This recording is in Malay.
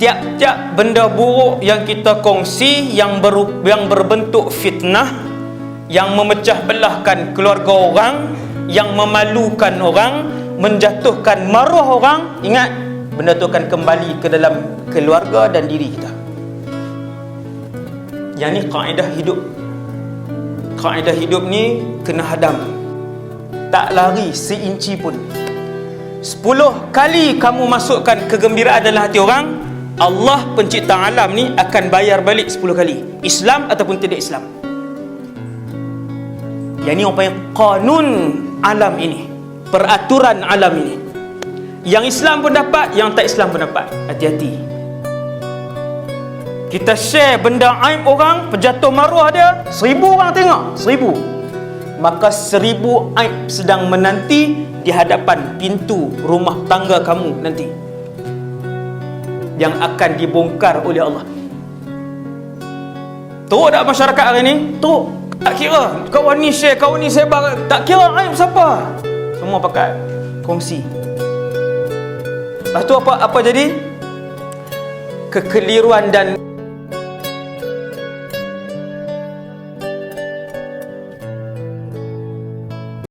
tiap-tiap benda buruk yang kita kongsi yang berbentuk fitnah, yang memecah belahkan keluarga orang, yang memalukan orang, menjatuhkan maruah orang, ingat, benda tu akan kembali ke dalam keluarga dan diri kita. Yang ni kaedah hidup. Kaedah hidup ni kena hadam, tak lari seinci pun. 10 kali kamu masukkan kegembiraan dalam hati orang, Allah pencipta alam ni akan bayar balik 10 kali, Islam ataupun tidak Islam. Yang ni orang panggil kanun alam ini, peraturan alam ini. Yang Islam pun dapat, yang tak Islam pun dapat. Hati-hati. Kita share benda aib orang, penjatuh maruah dia, 1000 orang tengok, 1000. Maka 1000 aib sedang menanti di hadapan pintu rumah tangga kamu nanti, yang akan dibongkar oleh Allah. Teruk tak masyarakat hari ni? Teruk. Tak kira kawan ni share, kawan ni sebar, tak kira aib siapa, semua pakai kongsi. Lepas tu apa jadi? Kekeliruan dan